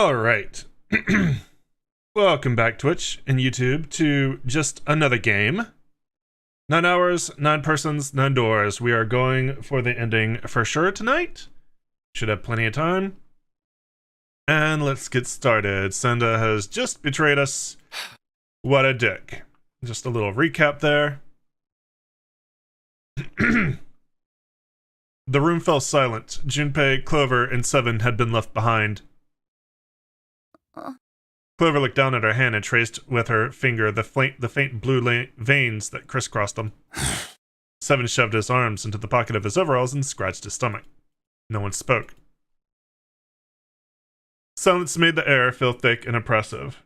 All right. Welcome back, Twitch and YouTube, to just another game. 9 hours, 9 persons, 9 doors. We are going for the ending for sure tonight. Should have plenty of time. And let's get started. Senda has just betrayed us. What a dick. Just a little recap there. The room fell silent. Junpei, Clover, and Seven had been left behind. Clover looked down at her hand and traced with her finger the faint blue veins that crisscrossed them. Seven shoved his arms into the pocket of his overalls and scratched his stomach. No one spoke. Silence made the air feel thick and oppressive.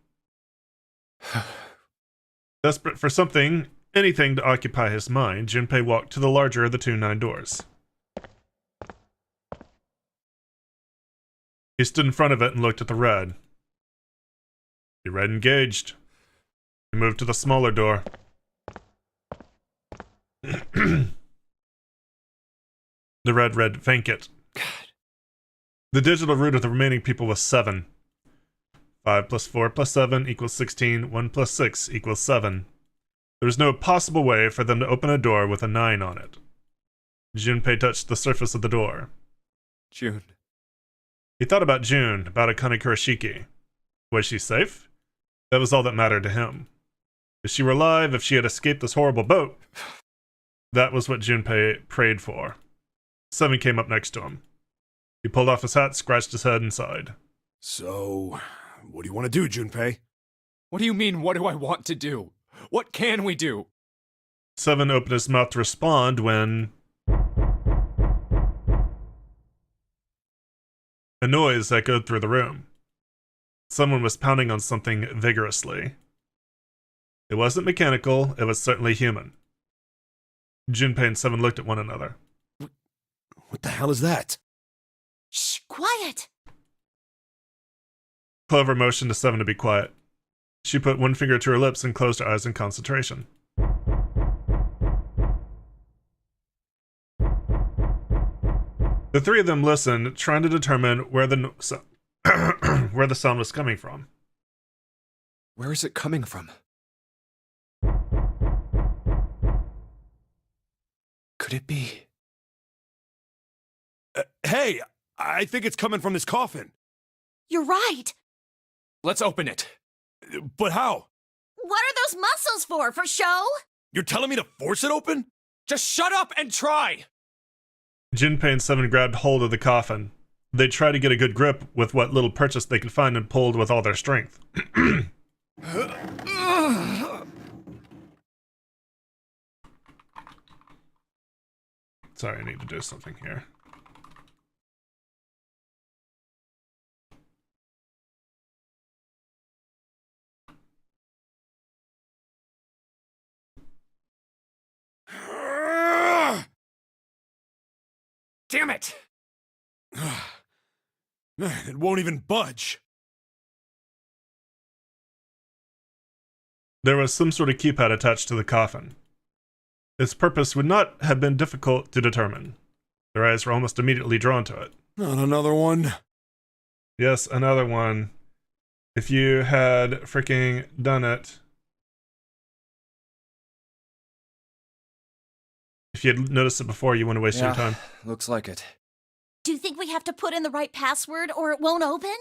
Desperate for something, anything to occupy his mind, Junpei walked to the larger of the two 9 doors. He stood in front of it and looked at the red. The red engaged. He moved to the smaller door. The red read vacant. The digital root of the remaining people was 7. 5 plus 4 plus 7 equals 16. 1 plus 6 equals 7. There was no possible way for them to open a door with a 9 on it. Junpei touched the surface of the door. June. He thought about June, about Akane Kurashiki. Was she safe? That was all that mattered to him. If she were alive, if she had escaped this horrible boat, that was what Junpei prayed for. Seven came up next to him. He pulled off his hat, scratched his head, and sighed. So, what do you want to do, Junpei? What do you mean, what do I want to do? What can we do? Seven opened his mouth to respond when a noise echoed through the room. Someone was pounding on something vigorously. It wasn't mechanical, it was certainly human. Junpei and Seven looked at one another. What the hell is that? Shh, quiet! Clover motioned to Seven to be quiet. She put one finger to her lips and closed her eyes in concentration. The three of them listened, trying to determine where the where the sound was coming from. Where is it coming from? Could it be? Hey, I think it's coming from this coffin. You're right. Let's open it. But how? What are those muscles for? For show? You're telling me to force it open? Just shut up and try! Junpei and Seven grabbed hold of the coffin. They tried to get a good grip with what little purchase they could find and pulled with all their strength. Sorry, I need to do something here. Damn it! Man, it won't even budge. There was some sort of keypad attached to the coffin. Its purpose would not have been difficult to determine. Their eyes were almost immediately drawn to it. Not another one. Yes, another one. If you had freaking done it. If you had noticed it before, you wouldn't waste your time. Looks like it. Do you think we have to put in the right password or it won't open?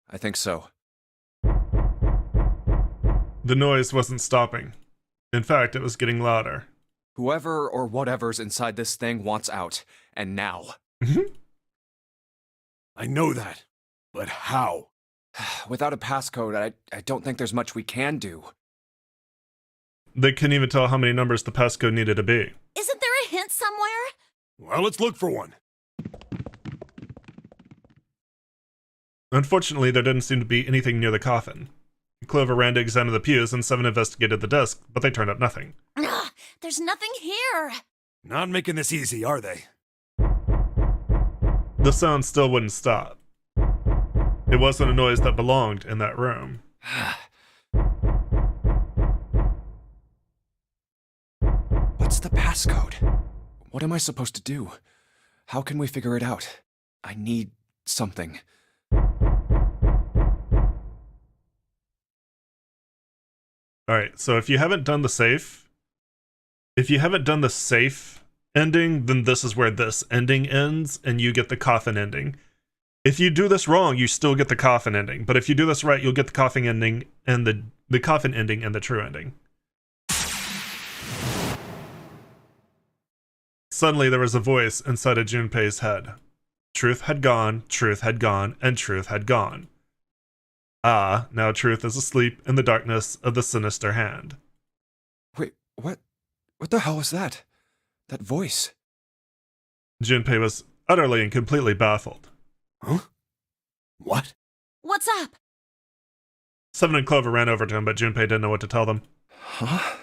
I think so. The noise wasn't stopping. In fact, it was getting louder. Whoever or whatever's inside this thing wants out. And now. I know that. But how? Without a passcode, I don't think there's much we can do. They couldn't even tell how many numbers the passcode needed to be. Isn't there a hint somewhere? Well, let's look for one. Unfortunately, there didn't seem to be anything near the coffin. Clover ran to examine the pews, and Seven investigated the desk, but they turned up nothing. Ugh, there's nothing here. Not making this easy, are they? The sound still wouldn't stop. It wasn't a noise that belonged in that room. What's the passcode? What am I supposed to do? How can we figure it out? I need something. All right, so if you haven't done the safe ending, then this is where this ending ends, and you get the coffin ending. If you do this wrong, you still get the coffin ending. But if you do this right, you'll get the coffin ending and the coffin ending and the true ending. Suddenly, there was a voice inside of Junpei's head. Truth had gone, and truth had gone. Ah, now truth is asleep in the darkness of the sinister hand. Wait, what? What the hell was that? That voice? Junpei was utterly and completely baffled. Huh? What? What's up? Seven and Clover ran over to him, but Junpei didn't know what to tell them. Huh?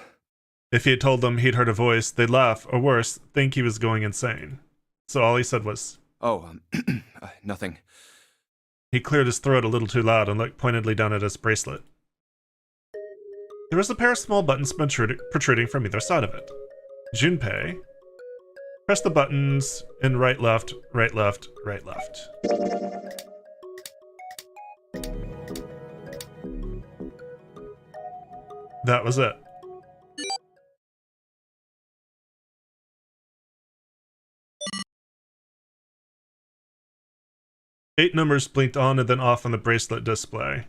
If he had told them he'd heard a voice, they'd laugh, or worse, think he was going insane. So all he said was, Oh, nothing. He cleared his throat a little too loud and looked pointedly down at his bracelet. There was a pair of small buttons protruding from either side of it. Junpei pressed the buttons in right, left, right, left, right, left. That was it. Eight numbers blinked on and then off on the bracelet display.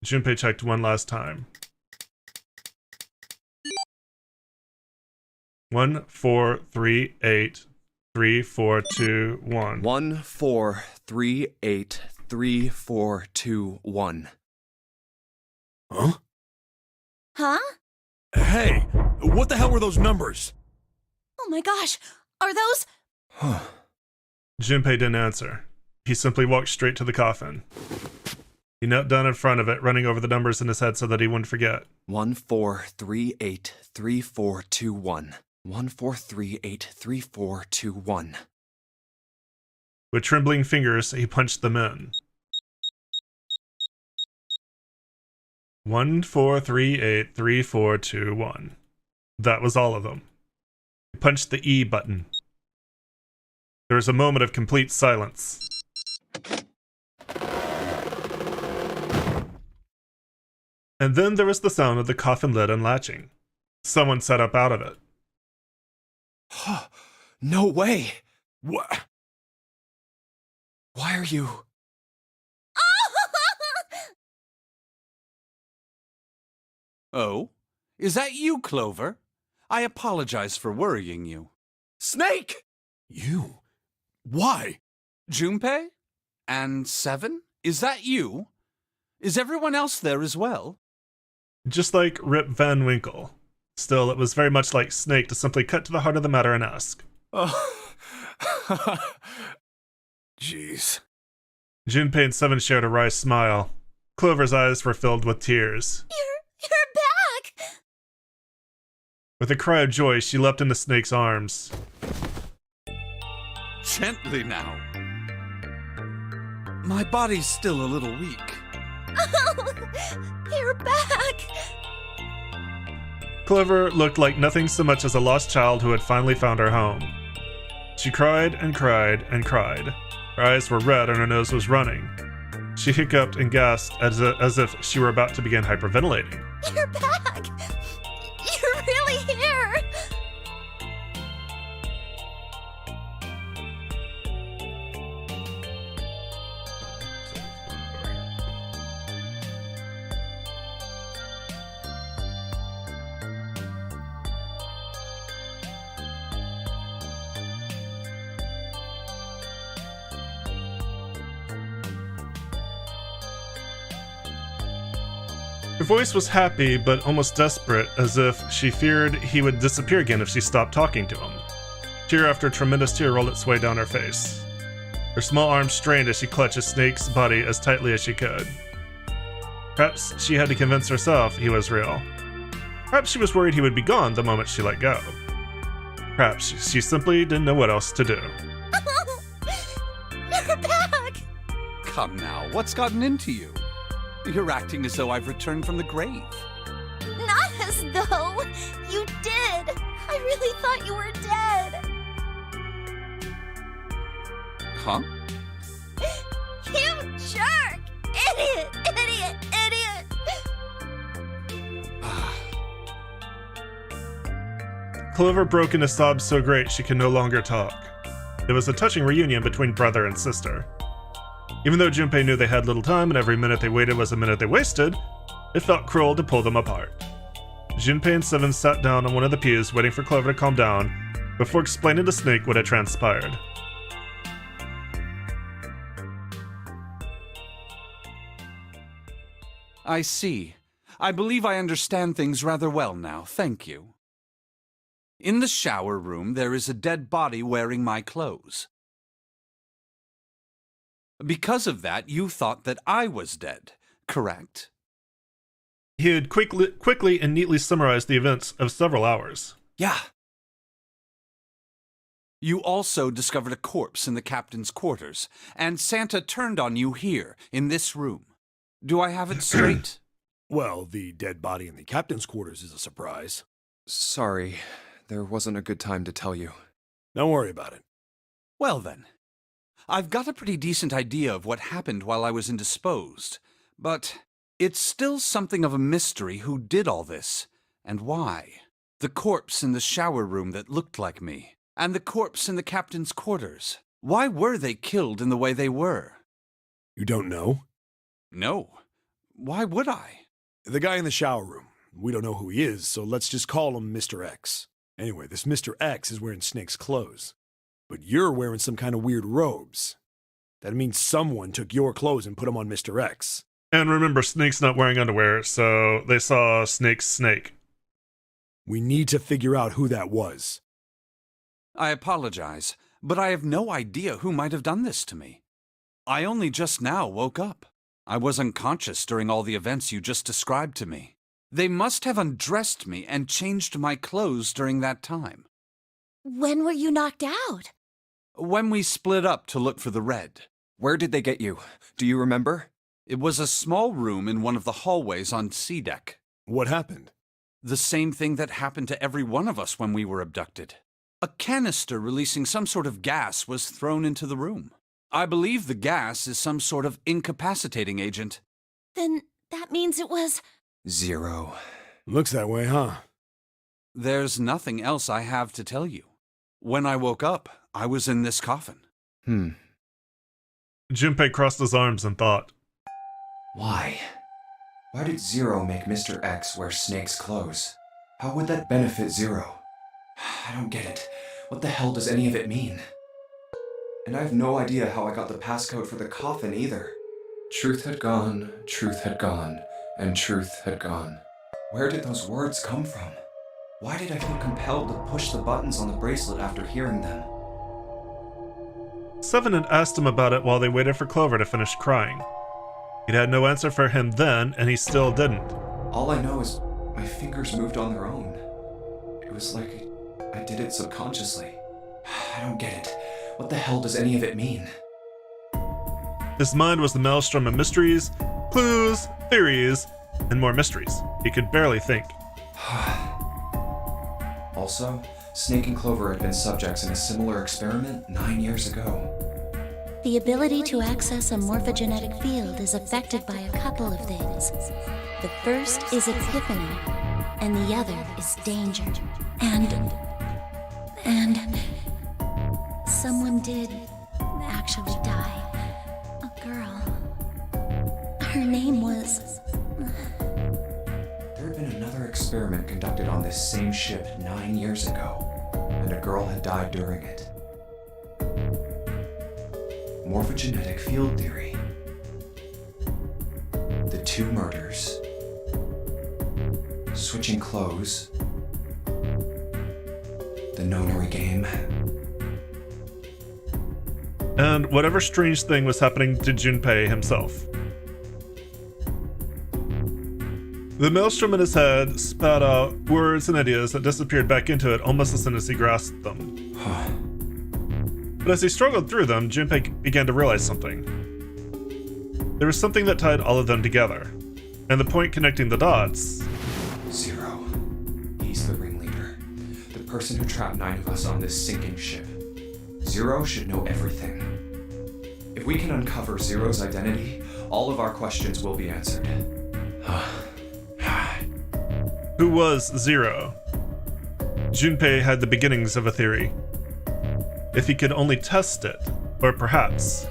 Junpei checked one last time. 1, 4, 3, 8, 3, 4, 2, 1. 1, 4, 3, 8, 3, 4, 2, 1. Huh? Huh? Hey, what the hell were those numbers? Oh my gosh. Are those? Junpei didn't answer. He simply walked straight to the coffin. He knelt down in front of it, running over the numbers in his head so that he wouldn't forget. 1, 4, 3, 8, 3, 4, 2, 1. 1, 4, 3, 8, 3, 4, 2, 1. With trembling fingers, he punched them in. 1, 4, 3, 8, 3, 4, 2, 1. That was all of them. He punched the E button. There was a moment of complete silence. And then there was the sound of the coffin lid unlatching. Someone sat up out of it. No way! What? Why are you... Oh? Is that you, Clover? I apologize for worrying you. Snake! You? Why? Junpei? And Seven? Is that you? Is everyone else there as well? Just like Rip Van Winkle. Still, it was very much like Snake to simply cut to the heart of the matter and ask. Oh. Jeez. Junpei and Seven shared a wry smile. Clover's eyes were filled with tears. You're back! With a cry of joy, she leapt into Snake's arms. Gently now. My body's still a little weak. Oh, you're back! Clover looked like nothing so much as a lost child who had finally found her home. She cried and cried and cried. Her eyes were red and her nose was running. She hiccuped and gasped as if she were about to begin hyperventilating. You're back! You're really here! Her voice was happy, but almost desperate, as if she feared he would disappear again if she stopped talking to him. Tear after tremendous tear rolled its way down her face. Her small arms strained as she clutched Snake's body as tightly as she could. Perhaps she had to convince herself he was real. Perhaps she was worried he would be gone the moment she let go. Perhaps she simply didn't know what else to do. You're back! Come now, what's gotten into you? You're acting as though I've returned from the grave. Not as though you did. I really thought you were dead. Huh? You jerk! Idiot! Idiot! Idiot! Clover broke into sobs so great she could no longer talk. It was a touching reunion between brother and sister. Even though Junpei knew they had little time and every minute they waited was a minute they wasted, it felt cruel to pull them apart. Junpei and Seven sat down on one of the pews waiting for Clover to calm down before explaining to Snake what had transpired. I see. I believe I understand things rather well now, thank you. In the shower room, there is a dead body wearing my clothes. Because of that, you thought that I was dead, correct? He had quickly and neatly summarized the events of several hours. Yeah. You also discovered a corpse in the captain's quarters, and Santa turned on you here, in this room. Do I have it straight? Well, the dead body in the captain's quarters is a surprise. Sorry, there wasn't a good time to tell you. Don't worry about it. Well then, I've got a pretty decent idea of what happened while I was indisposed, but it's still something of a mystery who did all this, and why. The corpse in the shower room that looked like me, and the corpse in the captain's quarters. Why were they killed in the way they were? You don't know? No. Why would I? The guy in the shower room. We don't know who he is, so let's just call him Mr. X. Anyway, this Mr. X is wearing Snake's clothes. But you're wearing some kind of weird robes. That means someone took your clothes and put them on Mr. X. And remember, Snake's not wearing underwear, so they saw Snake's snake. We need to figure out who that was. I apologize, but I have no idea who might have done this to me. I only just now woke up. I was unconscious during all the events you just described to me. They must have undressed me and changed my clothes during that time. When were you knocked out? When we split up to look for the red. Where did they get you? Do you remember? It was a small room in one of the hallways on C deck. What happened? The same thing that happened to every one of us when we were abducted. A canister releasing some sort of gas was thrown into the room. I believe the gas is some sort of incapacitating agent. Then that means it was... 0. Looks that way, huh? There's nothing else I have to tell you. When I woke up, I was in this coffin. Junpei crossed his arms and thought. Why? Why did 0 make Mr. X wear Snake's clothes? How would that benefit 0? I don't get it. What the hell does any of it mean? And I have no idea how I got the passcode for the coffin either. Truth had gone, and truth had gone. Where did those words come from? Why did I feel compelled to push the buttons on the bracelet after hearing them? Seven had asked him about it while they waited for Clover to finish crying. He'd had no answer for him then, and he still didn't. All I know is my fingers moved on their own. It was like I did it subconsciously. I don't get it. What the hell does any of it mean? His mind was the maelstrom of mysteries, clues, theories, and more mysteries. He could barely think. Also, Snake and Clover had been subjects in a similar experiment 9 years ago. The ability to access a morphogenetic field is affected by a couple of things. The first is epiphany, and the other is danger. And someone did actually die. A girl. Her name was... There had been another experiment conducted on this same ship 9 years ago, and a girl had died during it. Morphogenetic field theory. The 2 murders. Switching clothes. The nonary game. And whatever strange thing was happening to Junpei himself. The maelstrom in his head spat out words and ideas that disappeared back into it almost as soon as he grasped them. But as he struggled through them, Junpei began to realize something. There was something that tied all of them together, and the point connecting the dots... 0. He's the ringleader. The person who trapped 9 of us on this sinking ship. 0 should know everything. If we can uncover 0's identity, all of our questions will be answered. Who was 0? Junpei had the beginnings of a theory. If he could only test it, or perhaps...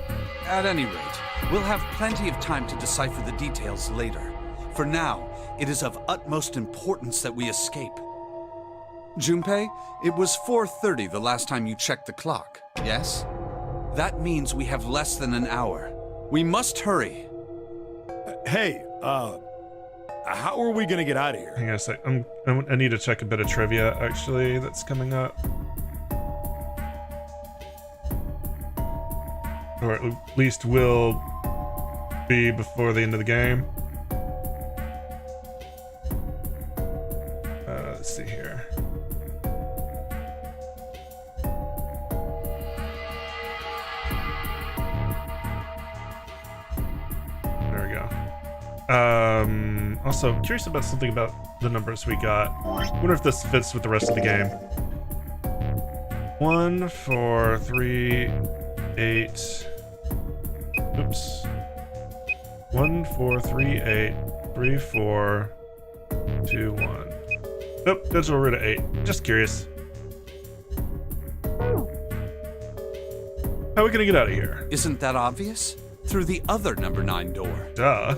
At any rate, we'll have plenty of time to decipher the details later. For now, it is of utmost importance that we escape. Junpei, it was 4:30 the last time you checked the clock, yes? That means we have less than an hour. We must hurry. Hey, how are we gonna get out of here? Hang on a sec. I need to check a bit of trivia, actually, that's coming up. Or at least will be before the end of the game. Let's see here. There we go. Also, curious about something about the numbers we got. Wonder if this fits with the rest of the game. 1, 4, 3, 8. Oops. 1, 4, 3, 8, 3, 4, 2, 1. Nope, digital root of 8. Just curious. How are we gonna get out of here? Isn't that obvious? Through the other number 9 door. Duh.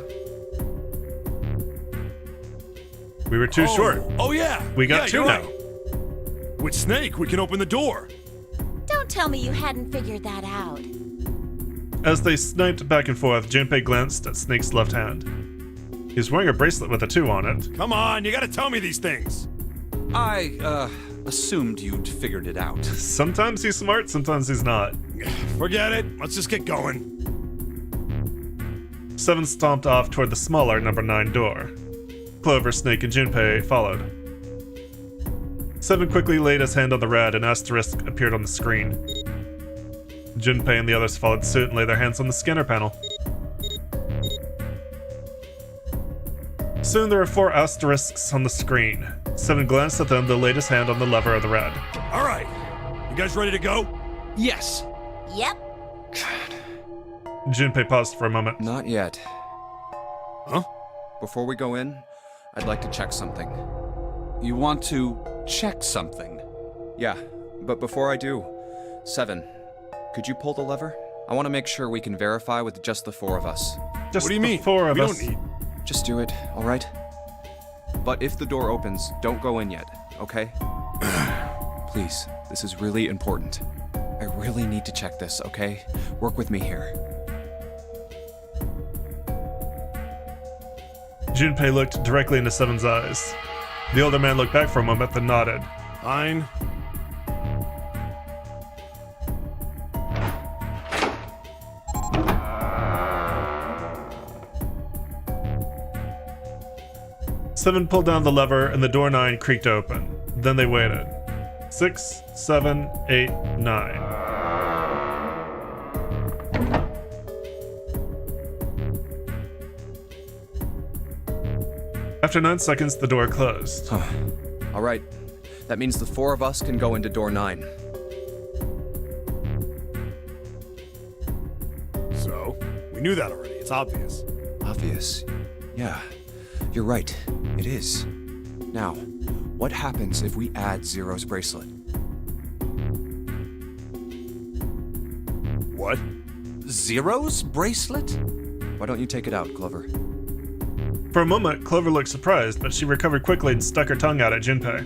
We were too short. Oh yeah. We got yeah, two you're now. right. With Snake, we can open the door. Don't tell me you hadn't figured that out. As they sniped back and forth, Junpei glanced at Snake's left hand. He was wearing a bracelet with a 2 on it. Come on, you gotta tell me these things. I, assumed you'd figured it out. Sometimes he's smart, sometimes he's not. Forget it. Let's just get going. 7 stomped off toward the smaller number 9 door. Clover, Snake, and Junpei followed. 7 quickly laid his hand on the red, and asterisk appeared on the screen. Junpei and the others followed suit and laid their hands on the scanner panel. Soon there were 4 asterisks on the screen. 7 glanced at them, then laid his hand on the lever of the red. All right. You guys ready to go? Yes. Yep. Junpei paused for a moment. Not yet. Huh? Before we go in, I'd like to check something. You want to check something? Yeah, but before I do, 7, could you pull the lever? I want to make sure we can verify with just the 4 of us. Just What do you the mean? 4 of we us. don't need. Just do it, all right? But if the door opens, don't go in yet, okay? Please, this is really important. I really need to check this, okay? Work with me here. Junpei looked directly into 7's eyes. The older man looked back for a moment, then nodded. Fine. Seven pulled down the lever and the door 9 creaked open. Then they waited. 6, 7, 8, 9. After 9 seconds, the door closed. All right, that means the 4 of us can go into door 9. So, we knew that already. It's obvious. Obvious. Yeah, you're right. It is. Now, what happens if we add Zero's bracelet? What? Zero's bracelet? Why don't you take it out, Clover? For a moment, Clover looked surprised, but she recovered quickly and stuck her tongue out at Junpei.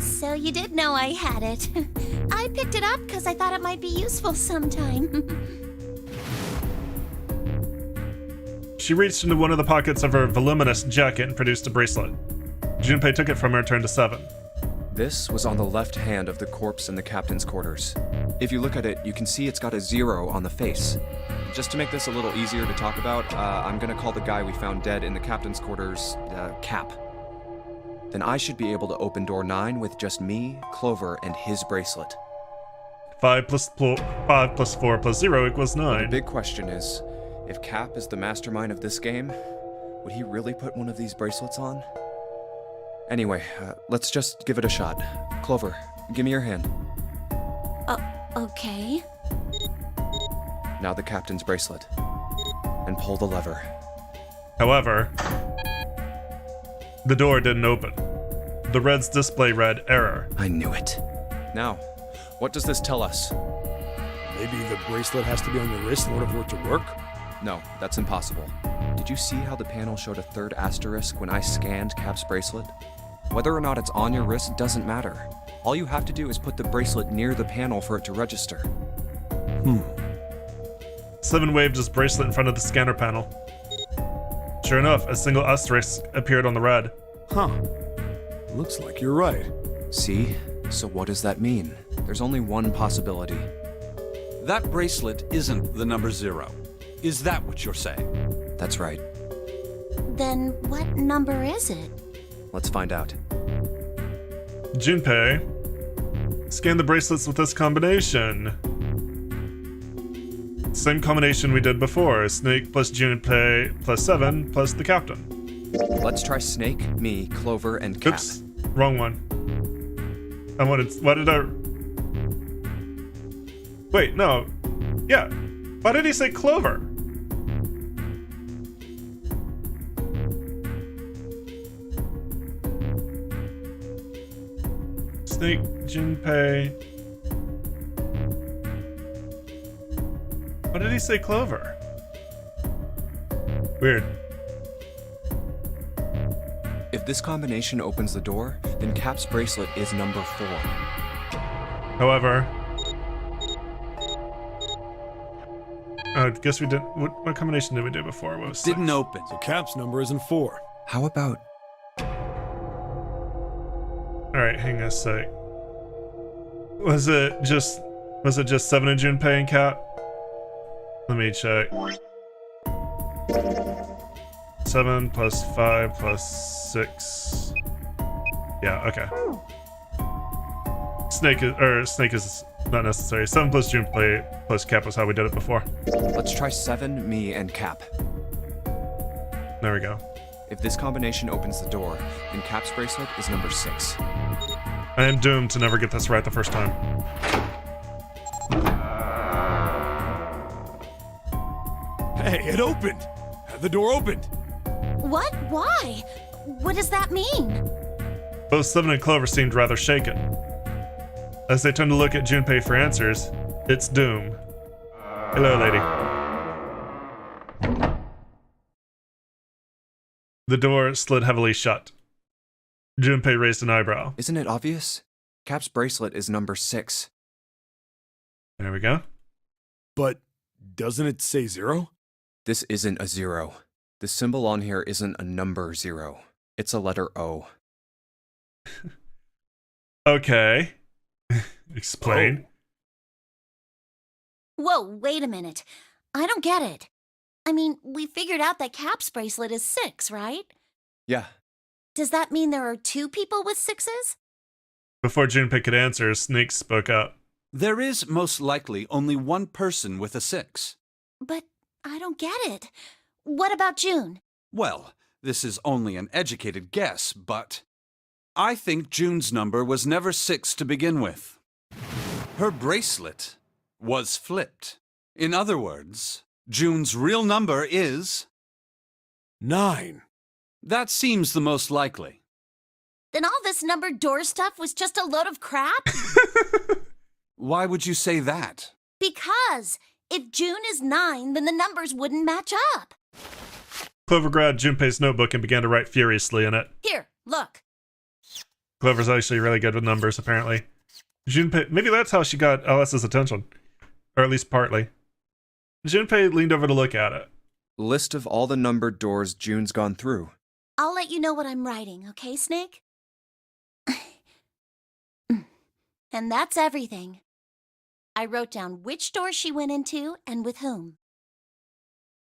So you did know I had it. I picked it up because I thought it might be useful sometime. She reached into one of the pockets of her voluminous jacket and produced a bracelet. Junpei took it from her and turned to 7. This was on the left hand of the corpse in the captain's quarters. If you look at it, you can see it's got a 0 on the face. Just to make this a little easier to talk about, I'm gonna call the guy we found dead in the captain's quarters, Cap. Then I should be able to open door 9 with just me, Clover, and his bracelet. 5 plus 4 plus 0 equals The 9. big question is, if Cap is the mastermind of this game, would he really put one of these bracelets on? Anyway, let's just give it a shot. Clover, give me your hand. Okay. Now the captain's bracelet. And pull the lever. However, the door didn't open. The reds display read error. I knew it. Now, what does this tell us? Maybe the bracelet has to be on your wrist in order for it to work? No, that's impossible. Did you see how the panel showed a third asterisk when I scanned Cap's bracelet? Whether or not it's on your wrist doesn't matter. All you have to do is put the bracelet near the panel for it to register. 7 waved his bracelet in front of the scanner panel. Sure enough, a single asterisk appeared on the red. Huh. Looks like you're right. See? So what does that mean? There's only one possibility. That bracelet isn't the number 0. Is that what you're saying? That's right. Then what number is it? Let's find out. Junpei, scan the bracelets with this combination. Same combination we did before. Snake plus Junpei plus 7 plus the captain. Let's try Snake, me, Clover, and Cap. Oops, wrong one. Why did I... Wait, no. Yeah, why did he say Clover? Snake, Junpei... Why did he say Clover? Weird. If this combination opens the door, then Cap's bracelet is number 4. However... I guess we did... What combination did we do before? What was Didn't 6? open. So Cap's number isn't 4. How about... Alright, hang on a sec. Was it just 7 in Junpei and Cap? Let me check. 7 plus 5 plus 6. Yeah, okay. Snake is not necessary. 7 plus Junpei plus Cap was how we did it before. Let's try 7, me, and Cap. There we go. If this combination opens the door, then Cap's bracelet is number 6. I am doomed to never get this right the first time. Hey, it opened! The door opened! What? Why? What does that mean? Both 7 and Clover seemed rather shaken. As they turned to look at Junpei for answers, it's doom. Hello, lady. The door slid heavily shut. Junpei raised an eyebrow. Isn't it obvious? Cap's bracelet is number 6. There we go. But doesn't it say 0? This isn't a 0. The symbol on here isn't a number 0. It's a letter O. Okay. Explain. Whoa, wait a minute. I don't get it. I mean, we figured out that Cap's bracelet is 6, right? Yeah. Does that mean there are 2 people with 6s? Before Junpei could answer, Snake spoke up. There is most likely only one person with a 6. But I don't get it. What about June? Well, this is only an educated guess, but I think June's number was never 6 to begin with. Her bracelet was flipped. In other words, June's real number is... 9. That seems the most likely. Then all this numbered door stuff was just a load of crap? Why would you say that? Because if June is 9, then the numbers wouldn't match up. Clover grabbed Junpei's notebook and began to write furiously in it. Here, look. Clover's actually really good with numbers, apparently. Junpei, maybe that's how she got Alice's attention. Or at least partly. Junpei leaned over to look at it. List of all the numbered doors June's gone through. I'll let you know what I'm writing, okay, Snake? And that's everything. I wrote down which door she went into and with whom.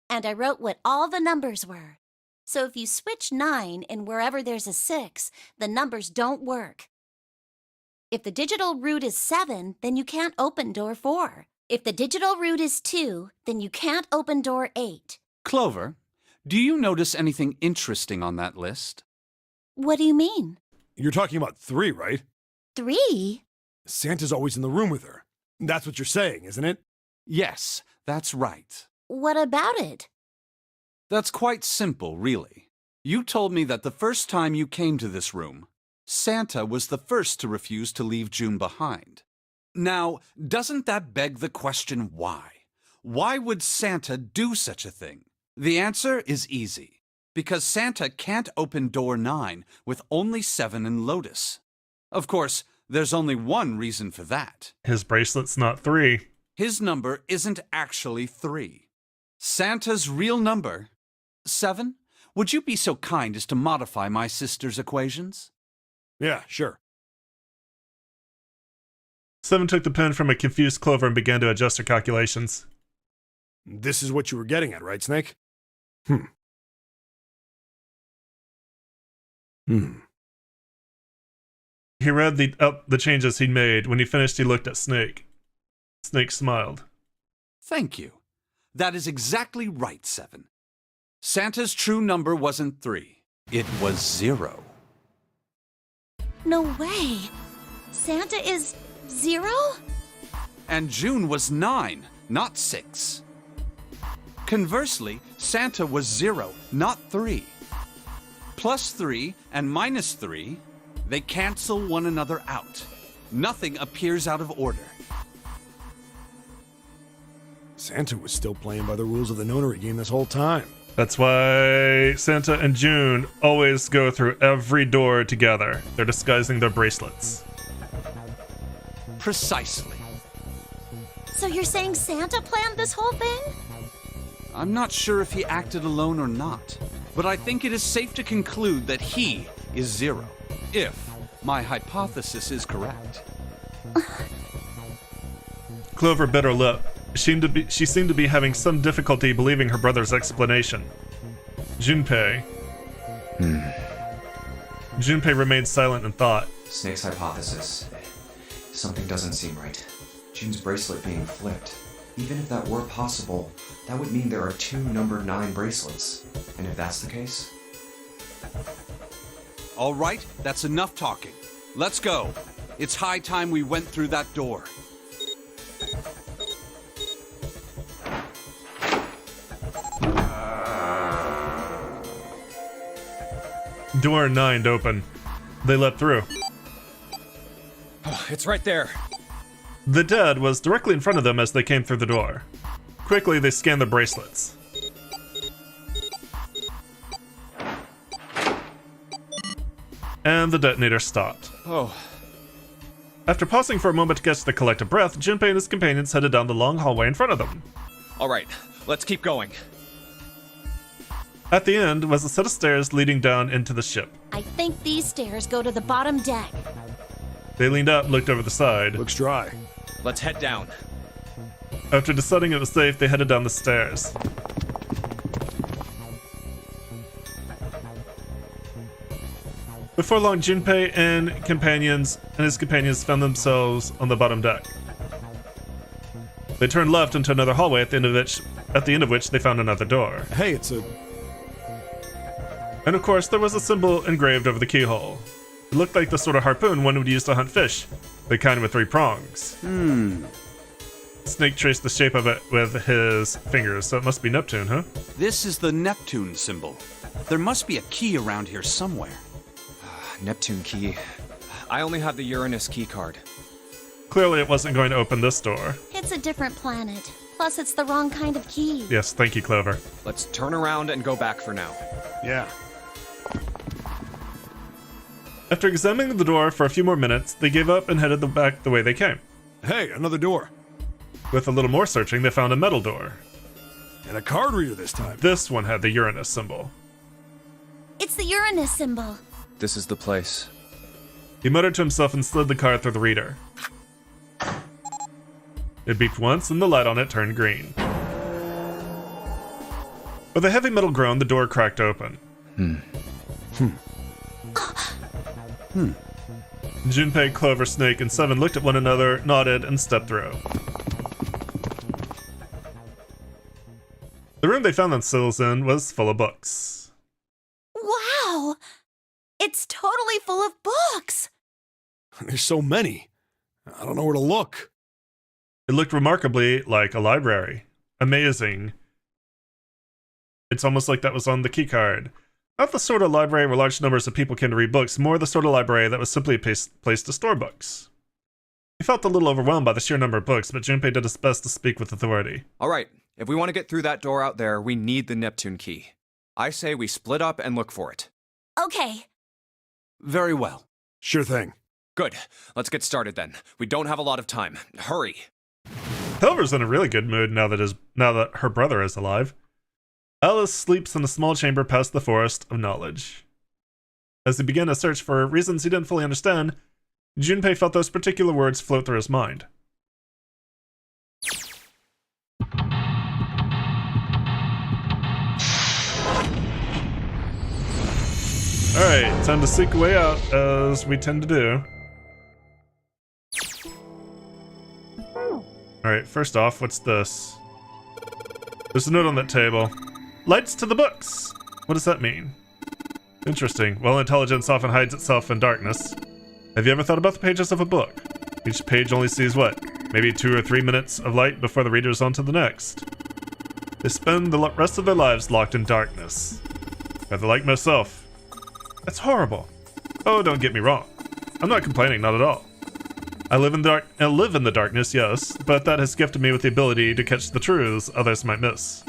And I wrote what all the numbers were. So if you switch 9 in wherever there's a 6, the numbers don't work. If the digital root is 7, then you can't open door 4. If the digital root is 2, then you can't open door 8. Clover, do you notice anything interesting on that list? What do you mean? You're talking about 3, right? 3? Santa's always in the room with her. That's what you're saying, isn't it? Yes, that's right. What about it? That's quite simple, really. You told me that the first time you came to this room, Santa was the first to refuse to leave June behind. Now, doesn't that beg the question why? Why would Santa do such a thing? The answer is easy. Because Santa can't open door 9 with only 7 and Lotus. Of course, there's only one reason for that. His bracelet's not 3. His number isn't actually 3. Santa's real number, 7? Would you be so kind as to modify my sister's equations? Yeah, sure. 7 took the pen from a confused Clover and began to adjust her calculations. This is what you were getting at, right, Snake? He read the changes he'd made. When he finished, he looked at Snake. Snake smiled. Thank you. That is exactly right, 7. Santa's true number wasn't 3. It was 0. No way. Santa is 0? And June was 9, not 6. Conversely, Santa was 0, not 3. Plus 3 and minus 3, they cancel one another out. Nothing appears out of order. Santa was still playing by the rules of the nonary game this whole time. That's why Santa and June always go through every door together. They're disguising their bracelets. Precisely. So you're saying Santa planned this whole thing? I'm not sure if he acted alone or not, but I think it is safe to conclude that he is 0, if my hypothesis is correct. Clover bit her lip. She seemed to be having some difficulty believing her brother's explanation. Junpei. Junpei remained silent in thought. Snake's hypothesis. Something doesn't seem right. June's bracelet being flipped. Even if that were possible, that would mean there are 2 number 9 bracelets. And if that's the case... All right, that's enough talking. Let's go. It's high time we went through that door. Door 9 open. They leapt through. Oh, it's right there. The dead was directly in front of them as they came through the door. Quickly, they scanned the bracelets. And the detonator stopped. Oh, After pausing for a moment to catch the collective breath, Junpei and his companions headed down the long hallway in front of them. all right. Let's keep going. At the end was a set of stairs leading down into the ship. I think these stairs go to the bottom deck. They leaned up and looked over the side. Looks dry. Let's head down. After deciding it was safe, they headed down the stairs. Before long, Junpei and his companions found themselves on the bottom deck. They turned left into another hallway at the end of which they found another door. Hey, it's a... And of course, there was a symbol engraved over the keyhole. It looked like the sort of harpoon one would use to hunt fish, the kind with 3 prongs. Snake traced the shape of it with his fingers, so it must be Neptune, huh? This is the Neptune symbol. There must be a key around here somewhere. Neptune key. I only have the Uranus key card. Clearly it wasn't going to open this door. It's a different planet. Plus, it's the wrong kind of key. Yes, thank you, Clover. Let's turn around and go back for now. Yeah. After examining the door for a few more minutes, they gave up and headed back the way they came. Hey, another door. With a little more searching, they found a metal door. And a card reader this time. This one had the Uranus symbol. It's the Uranus symbol. This is the place. He muttered to himself and slid the card through the reader. It beeped once, and the light on it turned green. With a heavy metal groan, the door cracked open. Junpei, Clover, Snake, and Seven looked at one another, nodded, and stepped through. The room they found themselves in was full of books. Wow! It's totally full of books! There's so many. I don't know where to look. It looked remarkably like a library. Amazing. It's almost like that was on the keycard. Not the sort of library where large numbers of people came to read books, more the sort of library that was simply a place to store books. He felt a little overwhelmed by the sheer number of books, but Junpei did his best to speak with authority. All right, if we want to get through that door out there, we need the Neptune key. I say we split up and look for it. Okay. Very well. Sure thing. Good. Let's get started then. We don't have a lot of time. Hurry. Hilver's in a really good mood now that her brother is alive. Alice sleeps in a small chamber past the forest of knowledge. As he began to search for reasons he didn't fully understand, Junpei felt those particular words float through his mind. Alright, time to seek a way out, as we tend to do. Alright, first off, what's this? There's a note on that table. Lights to the books! What does that mean? Interesting. Well, intelligence often hides itself in darkness. Have you ever thought about the pages of a book? Each page only sees what? Maybe 2 or 3 minutes of light before the reader is on to the next. They spend the rest of their lives locked in darkness. Rather like myself. That's horrible. Oh, don't get me wrong. I'm not complaining, not at all. I live in the darkness, yes, but that has gifted me with the ability to catch the truths others might miss.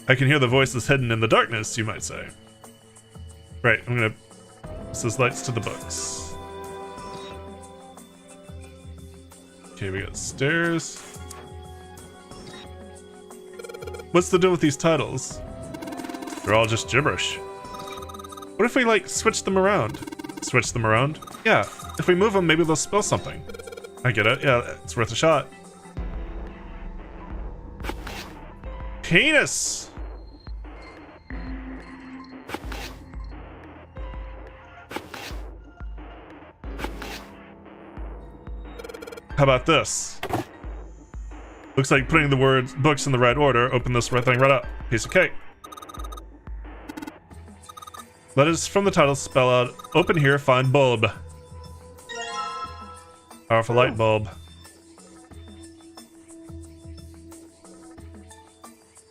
I can hear the voices hidden in the darkness, you might say. Right, I'm gonna... This is lights to the books. Okay, we got stairs. What's the deal with these titles? They're all just gibberish. What if we, like, switch them around? Switch them around? Yeah, if we move them, maybe they'll spell something. I get it, yeah, it's worth a shot. Penis! How about this? Looks like putting the books in the right order. Open this thing right up. Piece of cake. Letters from the title spell out, open here, find bulb. Powerful light bulb.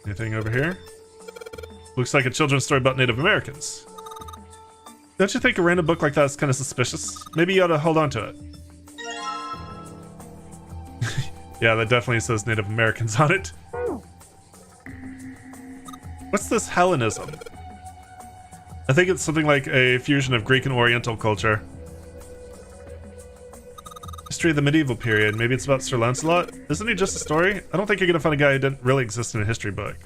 Anything over here? Looks like a children's story about Native Americans. Don't you think a random book like that is kind of suspicious? Maybe you ought to hold on to it. Yeah, that definitely says Native Americans on it. What's this Hellenism? I think it's something like a fusion of Greek and Oriental culture. History of the medieval period. Maybe it's about Sir Lancelot? Isn't he just a story? I don't think you're gonna find a guy who didn't really exist in a history book.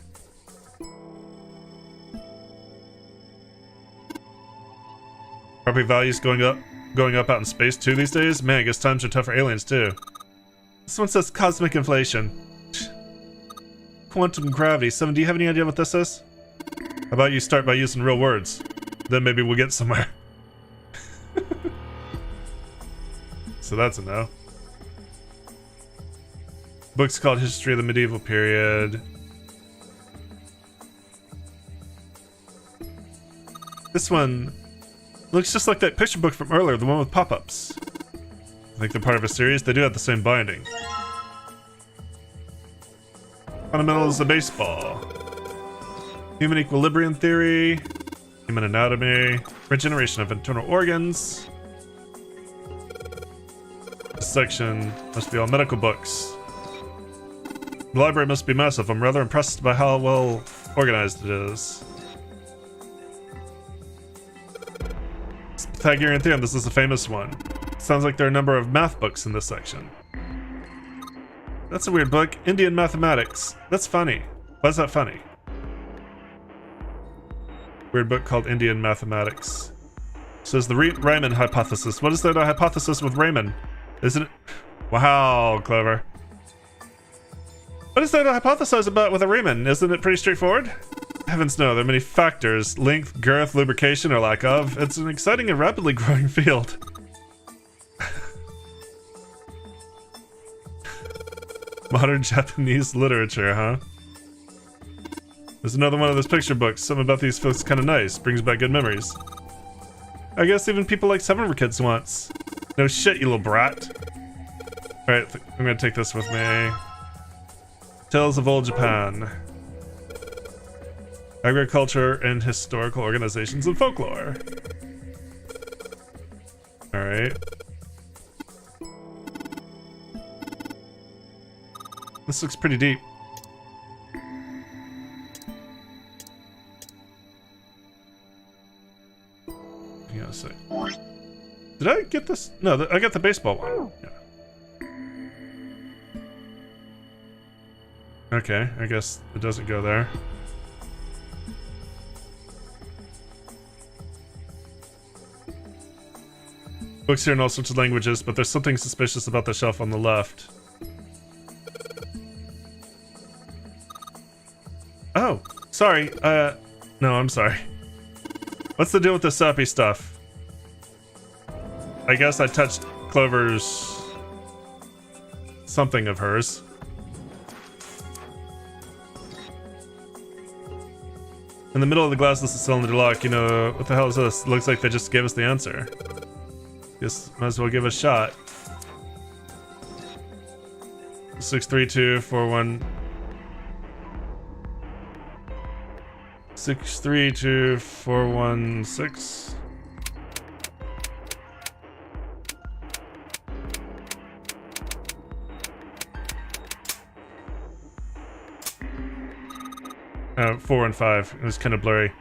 Property values going up out in space too these days? Man, I guess times are tough for aliens too. This one says cosmic inflation. Quantum gravity. Seven, do you have any idea what this is? How about you start by using real words? Then maybe we'll get somewhere. So that's a no. Book's called History of the Medieval Period. This one looks just like that picture book from earlier, the one with pop-ups. I think they're part of a series. They do have the same binding. Fundamentals of baseball. Human equilibrium theory. Human anatomy. Regeneration of internal organs. This section must be all medical books. The library must be massive. I'm rather impressed by how well organized it is. It's Pythagorean theorem. This is a famous one. Sounds like there are a number of math books in this section. That's a weird book. Indian mathematics. That's funny. Why is that funny? Weird book called Indian mathematics. Says the Riemann hypothesis. What is the hypothesis with Riemann? Isn't it? Wow, clever. What is there to hypothesize about with a Riemann? Isn't it pretty straightforward? Heavens no, there are many factors. Length, girth, lubrication, or lack of. It's an exciting and rapidly growing field. Modern Japanese literature, huh? There's another one of those picture books. Something about these folks kind of nice. Brings back good memories. I guess even people like Seven were kids once. No shit, you little brat. Alright, I'm gonna take this with me. Tales of Old Japan. Agriculture and historical organizations and folklore. Alright. This looks pretty deep. Hang on a sec. Did I get this? No, I got the baseball one. Yeah. Okay, I guess it doesn't go there. Books here in all sorts of languages, but there's something suspicious about the shelf on the left. Oh, sorry. No, I'm sorry. What's the deal with the sappy stuff? I guess I touched Clover's... something of hers. In the middle of the glassless cylinder lock, you know, what the hell is this? Looks like they just gave us the answer. Guess might as well give it a shot. 63241 632416. Oh, 4 and 5. It was kind of blurry.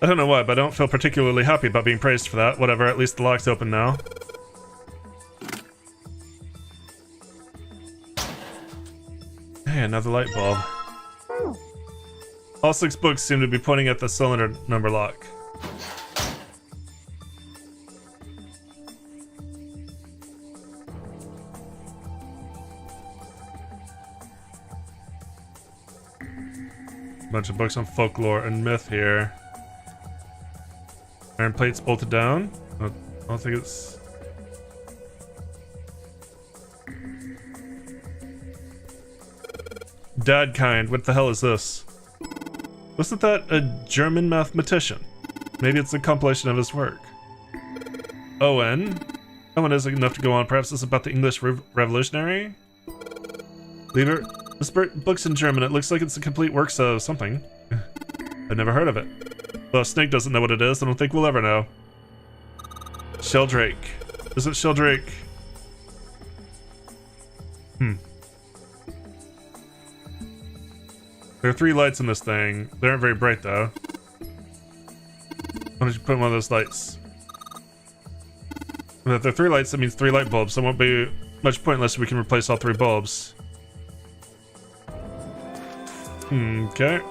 I don't know why, but I don't feel particularly happy about being praised for that. Whatever, at least the lock's open now. Hey, another light bulb. All 6 books seem to be pointing at the cylinder number lock. Bunch of books on folklore and myth here. Iron plates bolted down. I don't think it's... Dadkind, what the hell is this? Wasn't that a German mathematician? Maybe it's a compilation of his work. Owen? Owen isn't enough to go on. Perhaps it's about the English Revolutionary? Leave it. This book's in German. It looks like it's a complete works of something. I've never heard of it. Well, Snake doesn't know what it is. I don't think we'll ever know. Sheldrake. Is it Sheldrake? There are 3 lights in this thing. They aren't very bright, though. Why don't you put one of those lights? And if there are 3 lights, that means 3 light bulbs. There won't be much point unless we can replace all 3 bulbs. Okay.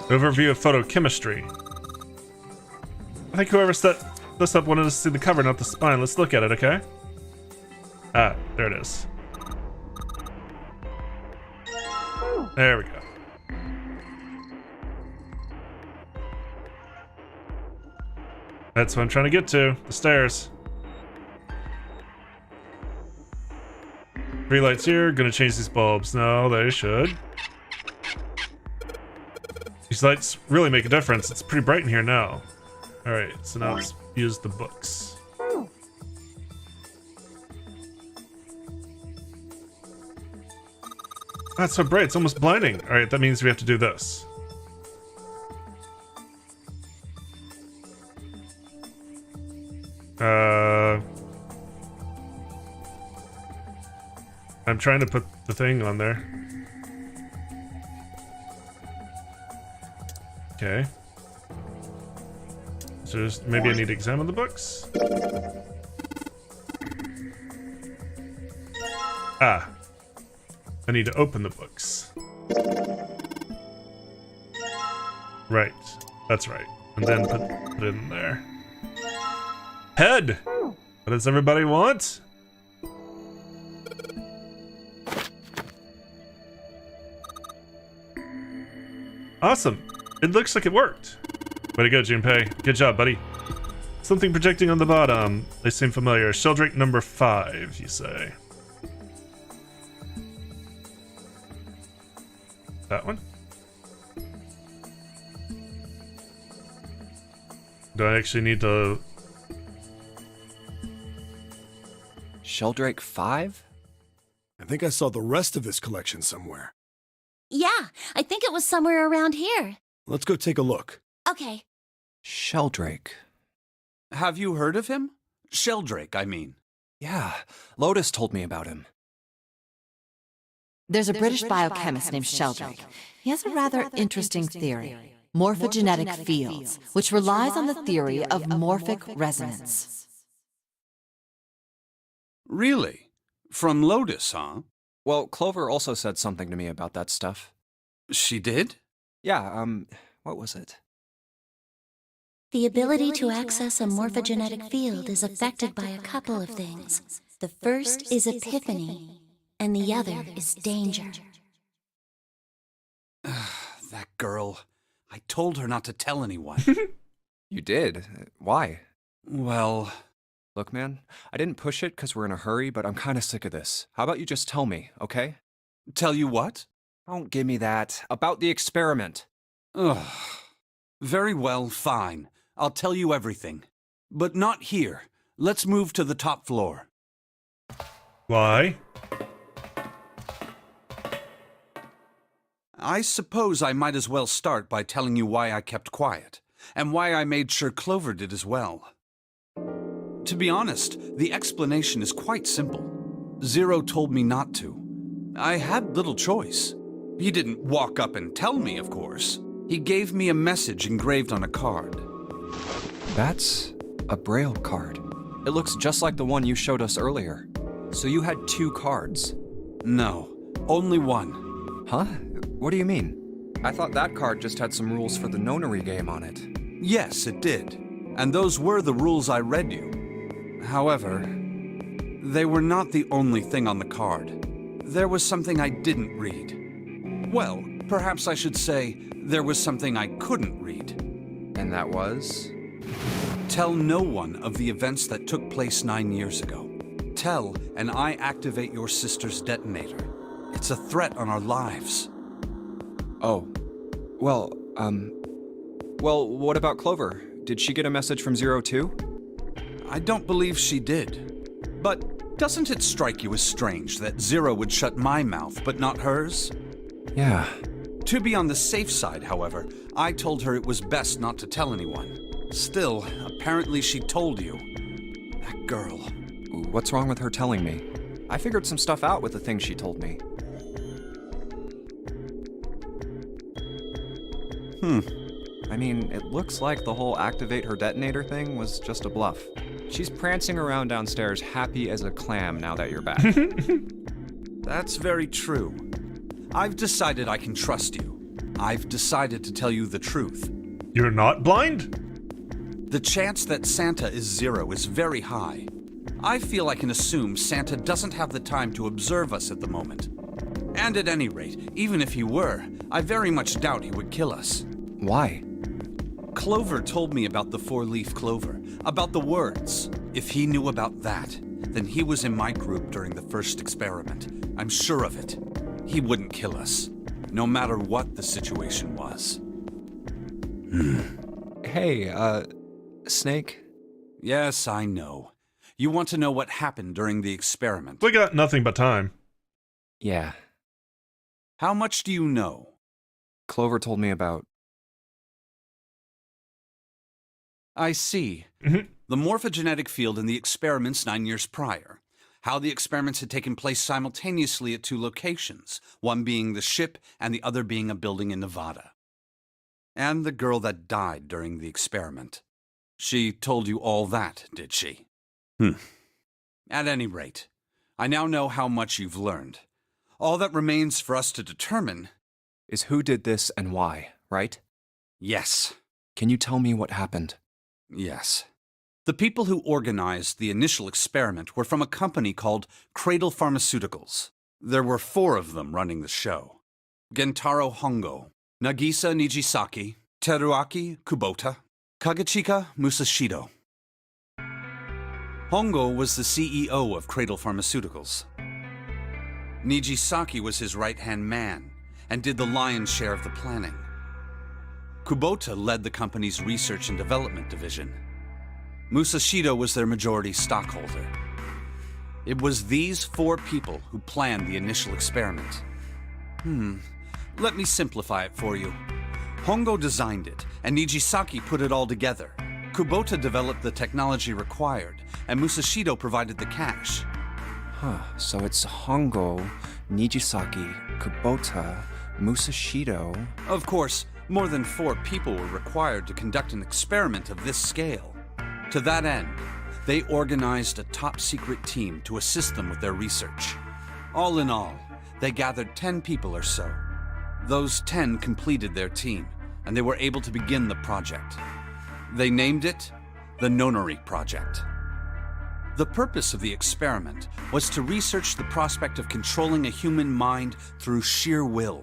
Overview of photochemistry. I think whoever set this up wanted us to see the cover, not the spine. Let's look at it, okay? Ah, there it is. There we go. That's what I'm trying to get to. The stairs. 3 lights here. Gonna change these bulbs. No, they should. These lights really make a difference. It's pretty bright in here now. Alright, so now let's use the books. That's so bright, it's almost blinding. Alright, that means we have to do this. I'm trying to put the thing on there. Okay. So just, maybe I need to examine the books? Ah. I need to open the books. Right. That's right. And then put it in there. Head! What does everybody want? Awesome. It looks like it worked. Way to go, Junpei. Good job, buddy. Something projecting on the bottom. They seem familiar. Sheldrake number 5, you say. That one? Do I actually need to... Sheldrake 5? I think I saw the rest of this collection somewhere. Yeah, I think it was somewhere around here. Let's go take a look. Okay. Sheldrake. Have you heard of him? Sheldrake, I mean. Yeah, Lotus told me about him. There's a British biochemist named Sheldrake. He has a rather interesting theory, morphogenetic fields, which relies on the theory of morphic resonance. Really? From Lotus, huh? Well, Clover also said something to me about that stuff. She did? Yeah, what was it? The ability to access a morphogenetic field is affected by a couple of things. The first is epiphany, and the other is danger. That girl. I told her not to tell anyone. You did? Why? Well... Look, man, I didn't push it because we're in a hurry, but I'm kind of sick of this. How about you just tell me, okay? Tell you what? Don't give me that. About the experiment. Ugh. Very well, fine. I'll tell you everything. But not here. Let's move to the top floor. Why? I suppose I might as well start by telling you why I kept quiet, and why I made sure Clover did as well. To be honest, the explanation is quite simple. Zero told me not to. I had little choice. He didn't walk up and tell me, of course. He gave me a message engraved on a card. That's a Braille card. It looks just like the one you showed us earlier. So you had 2 cards? No, only one. Huh? What do you mean? I thought that card just had some rules for the nonary game on it. Yes, it did. And those were the rules I read you. However, they were not the only thing on the card. There was something I didn't read. Well, perhaps I should say there was something I couldn't read. And that was? Tell no one of the events that took place 9 years ago. Tell, and I activate your sister's detonator. It's a threat on our lives. Oh. Well, what about Clover? Did she get a message from Zero too? I don't believe she did. But doesn't it strike you as strange that Zero would shut my mouth, but not hers? Yeah. To be on the safe side, however, I told her it was best not to tell anyone. Still, apparently she told you. That girl. What's wrong with her telling me? I figured some stuff out with the things she told me. I mean, it looks like the whole activate her detonator thing was just a bluff. She's prancing around downstairs happy as a clam now that you're back. That's very true. I've decided I can trust you. I've decided to tell you the truth. You're not blind? The chance that Santa is Zero is very high. I feel I can assume Santa doesn't have the time to observe us at the moment. And at any rate, even if he were, I very much doubt he would kill us. Why? Clover told me about the 4-leaf clover, about the words. If he knew about that, then he was in my group during the first experiment. I'm sure of it. He wouldn't kill us, no matter what the situation was. Hey, Snake? Yes, I know. You want to know what happened during the experiment. We got nothing but time. Yeah. How much do you know? Clover told me about... I see. The morphogenetic field in the experiments 9 years prior. How the experiments had taken place simultaneously at 2 locations, one being the ship and the other being a building in Nevada. And the girl that died during the experiment. She told you all that, did she? At any rate, I now know how much you've learned. All that remains for us to determine is who did this and why, right? Yes. Can you tell me what happened? Yes. The people who organized the initial experiment were from a company called Cradle Pharmaceuticals. There were 4 of them running the show. Gentaro Hongo, Nagisa Nijisaki, Teruaki Kubota, Kagechika Musashido. Hongo was the CEO of Cradle Pharmaceuticals. Nijisaki was his right-hand man and did the lion's share of the planning. Kubota led the company's research and development division. Musashido was their majority stockholder. It was these 4 people who planned the initial experiment. Let me simplify it for you. Hongo designed it, and Nijisaki put it all together. Kubota developed the technology required, and Musashido provided the cash. So it's Hongo, Nijisaki, Kubota, Musashido. Of course, more than 4 people were required to conduct an experiment of this scale. To that end, they organized a top-secret team to assist them with their research. All in all, they gathered 10 people or so. Those 10 completed their team, and they were able to begin the project. They named it the Nonori Project. The purpose of the experiment was to research the prospect of controlling a human mind through sheer will.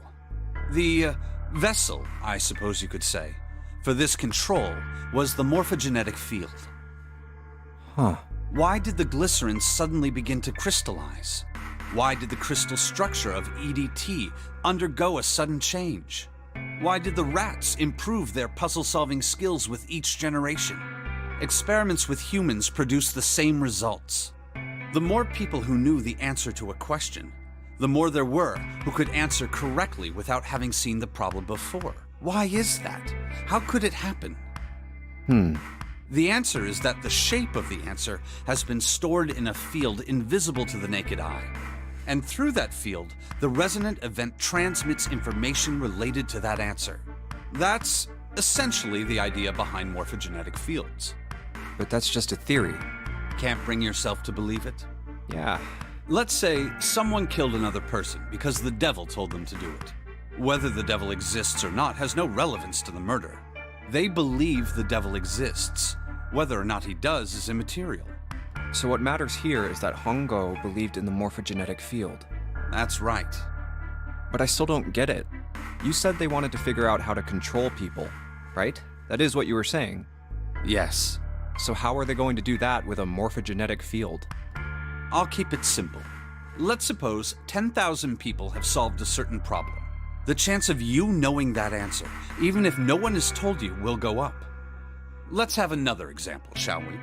The vessel, I suppose you could say, for this control was the morphogenetic field. Why did the glycerin suddenly begin to crystallize? Why did the crystal structure of EDT undergo a sudden change? Why did the rats improve their puzzle-solving skills with each generation? Experiments with humans produced the same results. The more people who knew the answer to a question, the more there were who could answer correctly without having seen the problem before. Why is that? How could it happen? The answer is that the shape of the answer has been stored in a field invisible to the naked eye. And through that field, the resonant event transmits information related to that answer. That's essentially the idea behind morphogenetic fields. But that's just a theory. Can't bring yourself to believe it? Yeah. Let's say someone killed another person because the devil told them to do it. Whether the devil exists or not has no relevance to the murder. They believe the devil exists. Whether or not he does is immaterial. So what matters here is that Hongo believed in the morphogenetic field. That's right. But I still don't get it. You said they wanted to figure out how to control people, right? That is what you were saying. Yes. So how are they going to do that with a morphogenetic field? I'll keep it simple. Let's suppose 10,000 people have solved a certain problem. The chance of you knowing that answer, even if no one has told you, will go up. Let's have another example, shall we?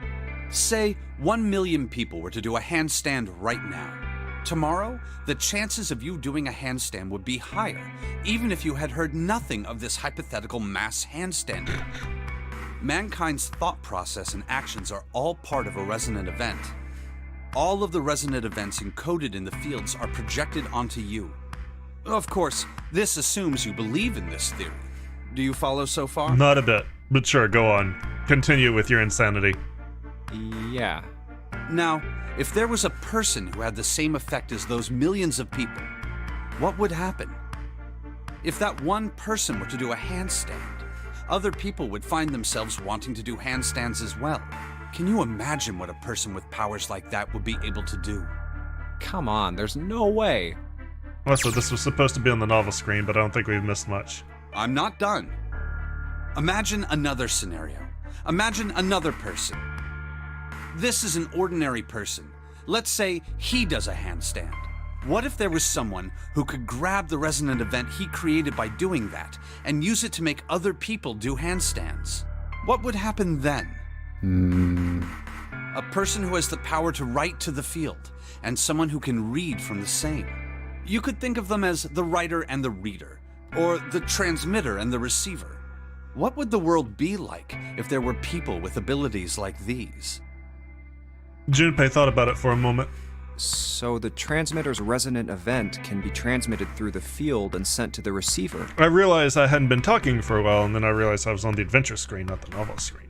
Say 1 million people were to do a handstand right now. Tomorrow, the chances of you doing a handstand would be higher, even if you had heard nothing of this hypothetical mass handstanding. Mankind's thought process and actions are all part of a resonant event. All of the resonant events encoded in the fields are projected onto you. Of course, this assumes you believe in this theory. Do you follow so far? Not a bit, but sure, go on. Continue with your insanity. Yeah. Now, if there was a person who had the same effect as those millions of people, what would happen? If that one person were to do a handstand, other people would find themselves wanting to do handstands as well. Can you imagine what a person with powers like that would be able to do? Come on, there's no way. Also, this was supposed to be on the novel screen, but I don't think we've missed much. I'm not done. Imagine another scenario. Imagine another person. This is an ordinary person. Let's say he does a handstand. What if there was someone who could grab the resonant event he created by doing that and use it to make other people do handstands? What would happen then? A person who has the power to write to the field, and someone who can read from the same. You could think of them as the writer and the reader, or the transmitter and the receiver. What would the world be like if there were people with abilities like these? Junpei thought about it for a moment. So the transmitter's resonant event can be transmitted through the field and sent to the receiver. I realized I hadn't been talking for a while, and then I realized I was on the adventure screen, not the novel screen.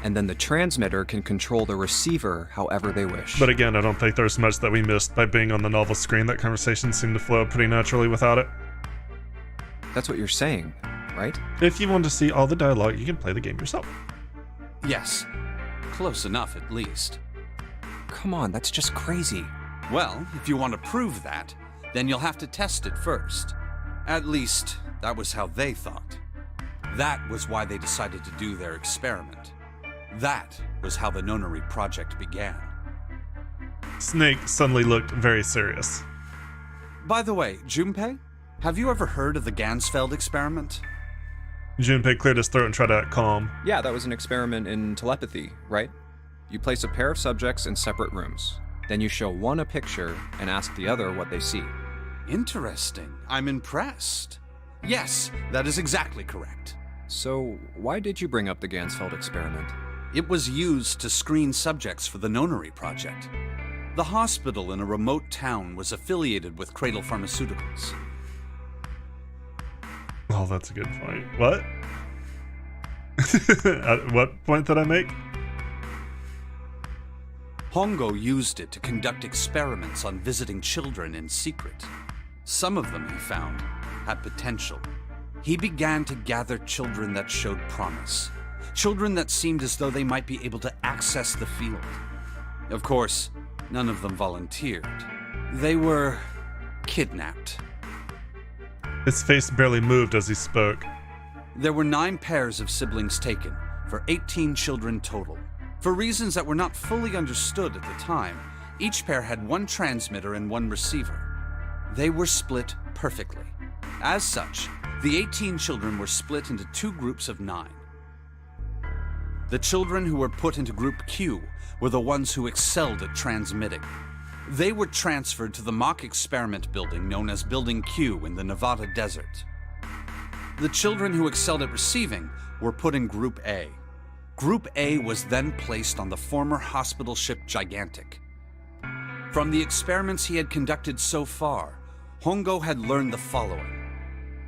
And then the transmitter can control the receiver however they wish. But again, I don't think there's much that we missed by being on the novel screen. That conversation seemed to flow pretty naturally without it. That's what you're saying, right? If you want to see all the dialogue, you can play the game yourself. Yes. Close enough, at least. Come on, that's just crazy. Well, if you want to prove that, then you'll have to test it first. At least, that was how they thought. That was why they decided to do their experiment. That was how the Nonori Project began. Snake suddenly looked very serious. By the way, Junpei, have you ever heard of the Gansfeld experiment? Junpei cleared his throat and tried to act calm. Yeah, that was an experiment in telepathy, right? You place a pair of subjects in separate rooms. Then you show one a picture and ask the other what they see. Interesting. I'm impressed. Yes, that is exactly correct. So, why did you bring up the Gansfeld experiment? It was used to screen subjects for the Nonary Project. The hospital in a remote town was affiliated with Cradle Pharmaceuticals. Oh, that's a good point. What? At what point did I make? Hongo used it to conduct experiments on visiting children in secret. Some of them, he found, had potential. He began to gather children that showed promise. Children that seemed as though they might be able to access the field. Of course, none of them volunteered. They were kidnapped. His face barely moved as he spoke. There were 9 pairs of siblings taken, for 18 children total. For reasons that were not fully understood at the time, each pair had 1 transmitter and 1 receiver. They were split perfectly. As such, the 18 children were split into 2 groups of 9. The children who were put into Group Q were the ones who excelled at transmitting. They were transferred to the mock experiment building known as Building Q in the Nevada desert. The children who excelled at receiving were put in Group A. Group A was then placed on the former hospital ship Gigantic. From the experiments he had conducted so far, Hongo had learned the following.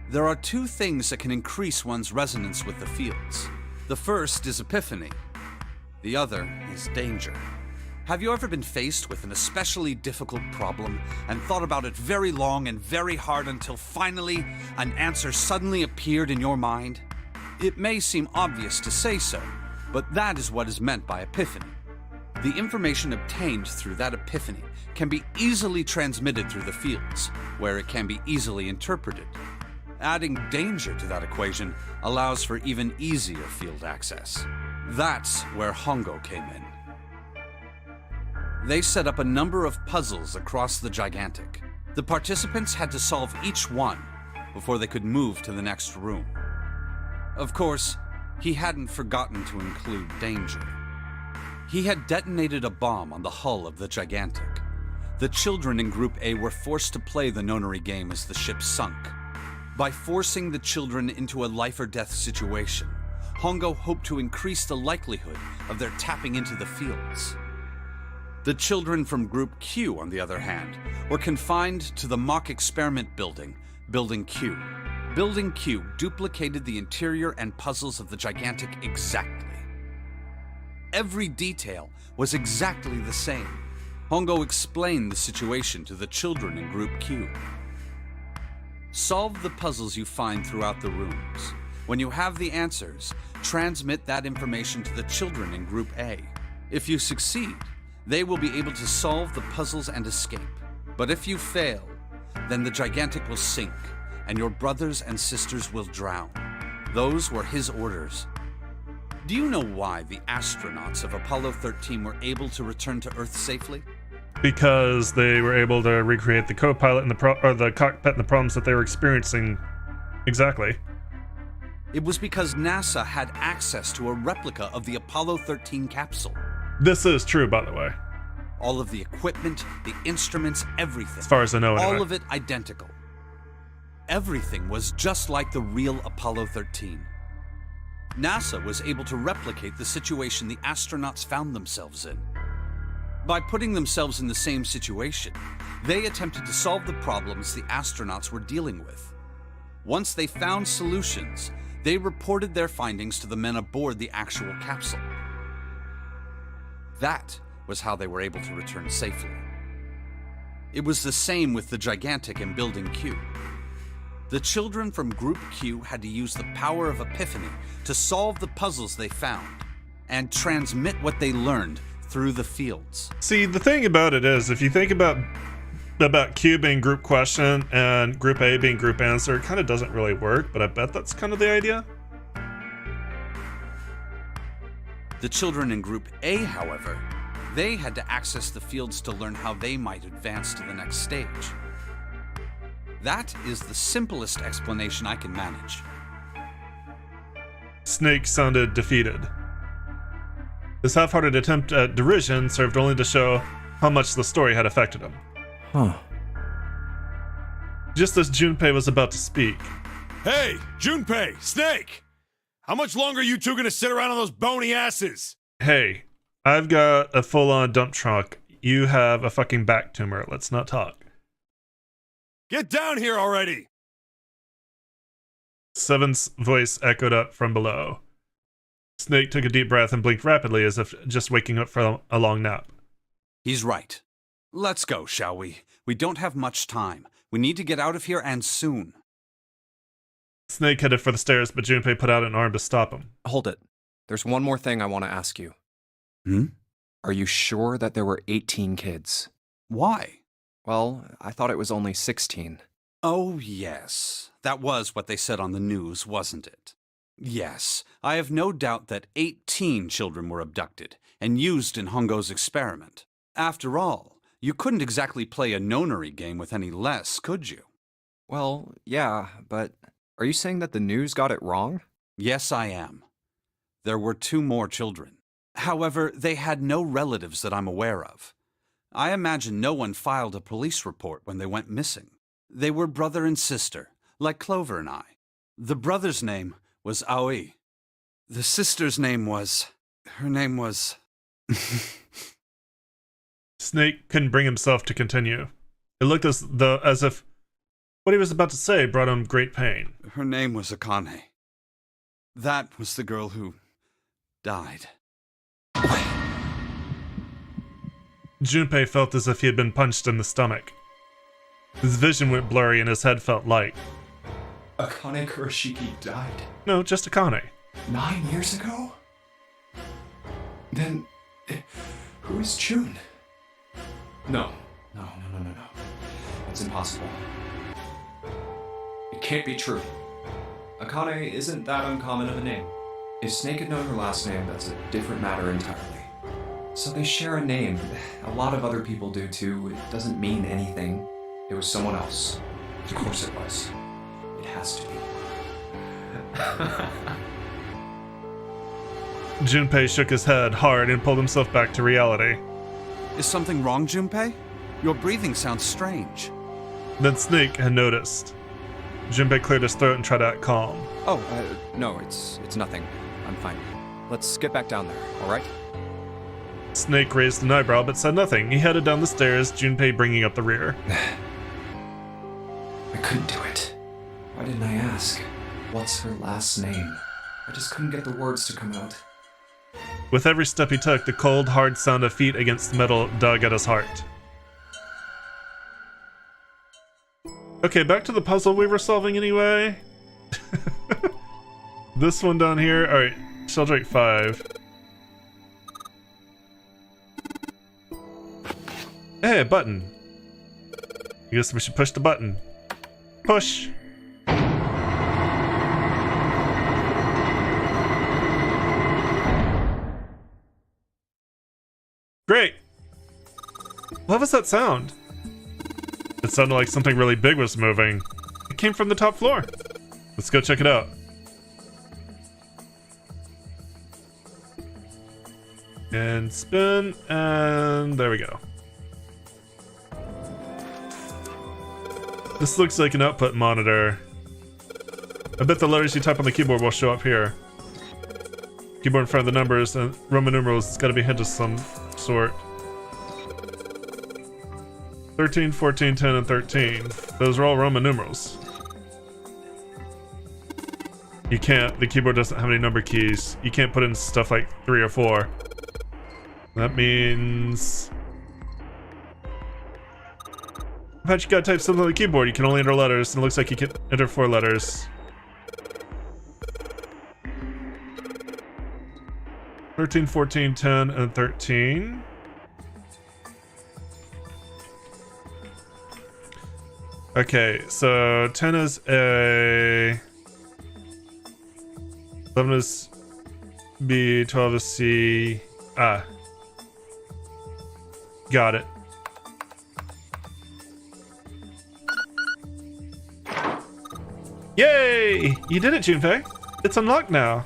There are 2 things that can increase one's resonance with the fields. The first is epiphany. The other is danger. Have you ever been faced with an especially difficult problem and thought about it very long and very hard until finally an answer suddenly appeared in your mind? It may seem obvious to say so, but that is what is meant by epiphany. The information obtained through that epiphany can be easily transmitted through the fields, where it can be easily interpreted. Adding danger to that equation allows for even easier field access. That's where Hongo came in. They set up a number of puzzles across the Gigantic. The participants had to solve each one before they could move to the next room. Of course, he hadn't forgotten to include danger. He had detonated a bomb on the hull of the Gigantic. The children in Group A were forced to play the Nonary game as the ship sunk. By forcing the children into a life-or-death situation, Hongo hoped to increase the likelihood of their tapping into the fields. The children from Group Q, on the other hand, were confined to the mock experiment building, Building Q. Building Q duplicated the interior and puzzles of the Gigantic exactly. Every detail was exactly the same. Hongo explained the situation to the children in Group Q. Solve the puzzles you find throughout the rooms. When you have the answers, transmit that information to the children in Group A. If you succeed, they will be able to solve the puzzles and escape. But if you fail, then the Gigantic will sink, and your brothers and sisters will drown. Those were his orders. Do you know why the astronauts of Apollo 13 were able to return to Earth safely? Because they were able to recreate the co-pilot and the cockpit and the problems that they were experiencing. Exactly. It was because NASA had access to a replica of the Apollo 13 capsule. This is true, by the way. All of the equipment, the instruments, everything. As far as I know, anyway. All of it identical. Everything was just like the real Apollo 13. NASA was able to replicate the situation the astronauts found themselves in. By putting themselves in the same situation, they attempted to solve the problems the astronauts were dealing with. Once they found solutions, they reported their findings to the men aboard the actual capsule. That was how they were able to return safely. It was the same with the Gigantic in Building Q. The children from Group Q had to use the power of epiphany to solve the puzzles they found and transmit what they learned through the fields. See, the thing about it is, if you think about Q being group question and Group A being group answer, it kind of doesn't really work, but I bet that's kind of the idea. The children in Group A, however, they had to access the fields to learn how they might advance to the next stage. That is the simplest explanation I can manage. Snake sounded defeated. This half-hearted attempt at derision served only to show how much the story had affected him. Huh. Just as Junpei was about to speak, Hey, Junpei, Snake! How much longer are you two gonna sit around on those bony asses? hey, I've got a full-on dump truck. You have a fucking back tumor. Let's not talk. Get down here already! Seven's voice echoed up from below. Snake took a deep breath and blinked rapidly as if just waking up from a long nap. He's right. Let's go, shall we? We don't have much time. We need to get out of here, and soon. Snake headed for the stairs, but Junpei put out an arm to stop him. Hold it. There's one more thing I want to ask you. Hmm? Are you sure that there were 18 kids? Why? Well, I thought it was only 16. Oh, yes. That was what they said on the news, wasn't it? Yes, I have no doubt that 18 children were abducted and used in Hongo's experiment. After all, you couldn't exactly play a nonary game with any less, could you? Well, yeah, but are you saying that the news got it wrong? Yes, I am. There were 2 more children. However, they had no relatives that I'm aware of. I imagine no one filed a police report when they went missing. They were brother and sister, like Clover and I. The brother's name was Aoi. The sister's name was... Her name was... Snake couldn't bring himself to continue. It looked as if what he was about to say brought him great pain. Her name was Akane. That was the girl who died. Junpei felt as if he had been punched in the stomach. His vision went blurry and his head felt light. Akane Kurashiki died No, just Akane. 9 years ago? Then, who is June? No. It's impossible. It can't be true. Akane isn't that uncommon of a name. If Snake had known her last name, that's a different matter entirely. So they share a name. A lot of other people do too. It doesn't mean anything. It was someone else. Of course it was. It has to be. Junpei shook his head hard and pulled himself back to reality. Is something wrong, Junpei? Your breathing sounds strange. Then Snake had noticed. Junpei cleared his throat and tried to act calm. Oh, no, it's nothing. I'm fine. Let's get back down there, all right? Snake raised an eyebrow but said nothing. He headed down the stairs, Junpei bringing up the rear. I couldn't do it. Why didn't I ask? What's her last name? I just couldn't get the words to come out. With every step he took, the cold, hard sound of feet against metal dug at his heart. Okay, back to the puzzle we were solving anyway. This one down here. Alright, Sheldrake 5. Hey, a button. I guess we should push the button. Push! Great! What was that sound? It sounded like something really big was moving. It came from the top floor. Let's go check it out. And spin, and there we go. This looks like an output monitor. I bet the letters you type on the keyboard will show up here. Keyboard in front of the numbers and Roman numerals, it's gotta be hint of some sort. 13, 14, 10, and 13. Those are all Roman numerals. You can't, the keyboard doesn't have any number keys. You can't put in stuff like 3 or 4. That means... But you gotta type something on the keyboard. You can only enter letters, and it looks like you can enter 4 letters. 13, 14, 10, and 13. Okay, so 10 is A, 11 is B, 12 is C. Ah. Got it. Yay! You did it, Junpei. It's unlocked now.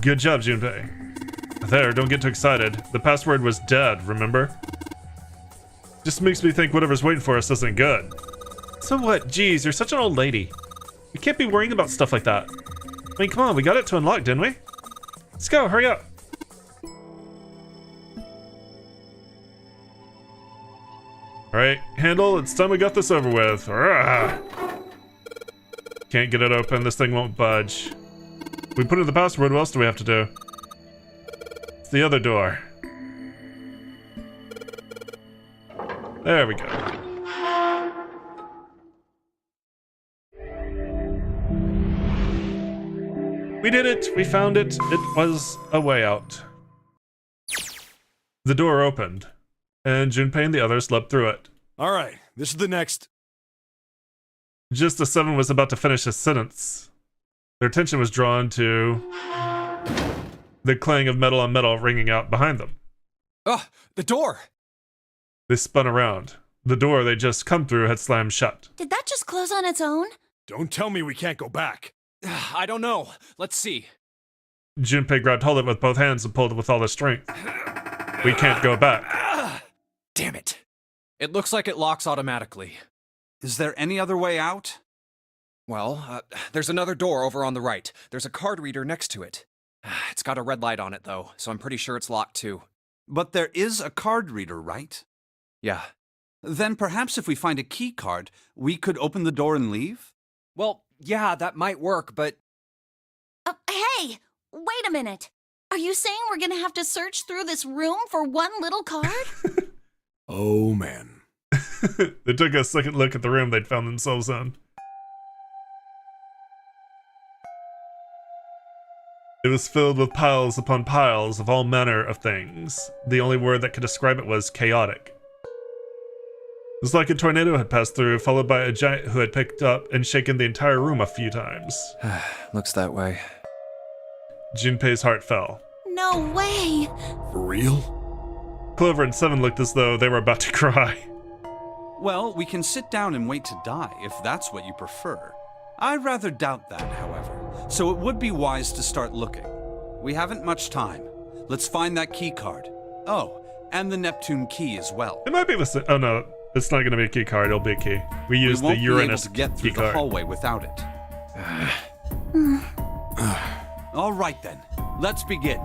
Good job, Junpei. There, don't get too excited. The password was dead, remember? Just makes me think whatever's waiting for us isn't good. So what? Geez, you're such an old lady. We can't be worrying about stuff like that. I mean, come on, we got it to unlock, didn't we? Let's go, hurry up. Alright, Handle, it's time we got this over with. Can't get it open, this thing won't budge. We put in the password, what else do we have to do? It's the other door. There we go. We did it! We found it! It was a way out. The door opened, and Junpei and the others leapt through it. Alright, this is the next. Just as Seven was about to finish his sentence, their attention was drawn to the clang of metal on metal ringing out behind them. Ugh, the door! They spun around. The door they'd just come through had slammed shut. Did that just close on its own? Don't tell me we can't go back. I don't know. Let's see. Junpei grabbed hold of it with both hands and pulled it with all his strength. We can't go back. Damn it. It looks like it locks automatically. Is there any other way out? Well, there's another door over on the right. There's a card reader next to it. It's got a red light on it, though, so I'm pretty sure it's locked, too. But there is a card reader, right? Yeah. Then perhaps if we find a key card, we could open the door and leave? Well, yeah, that might work, but... Hey! Wait a minute. Are you saying we're gonna have to search through this room for one little card? Oh, man. They took a second look at the room they'd found themselves in. It was filled with piles upon piles of all manner of things. The only word that could describe it was chaotic. It was like a tornado had passed through, followed by a giant who had picked up and shaken the entire room a few times. Looks that way. Junpei's heart fell. No way! For real? Clover and Seven looked as though they were about to cry. Well, we can sit down and wait to die, if that's what you prefer. I rather doubt that, however, so it would be wise to start looking. We haven't much time. Let's find that key card. Oh, and the Neptune key as well. It might be the same. Oh no, it's not going to be a key card, it'll be a key. We used the Uranus be able to get through key the card. hallway without it. All right then, let's begin.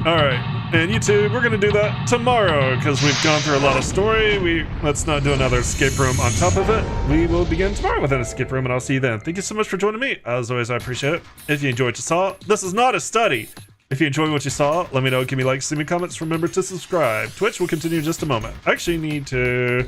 Alright, and YouTube, we're going to do that tomorrow, because we've gone through a lot of story. Let's not do another escape room on top of it. We will begin tomorrow with an escape room, and I'll see you then. Thank you so much for joining me. As always, I appreciate it. If you enjoyed what you saw, this is not a study. If you enjoyed what you saw, let me know, give me likes, send me comments, remember to subscribe. Twitch will continue in just a moment. I actually need to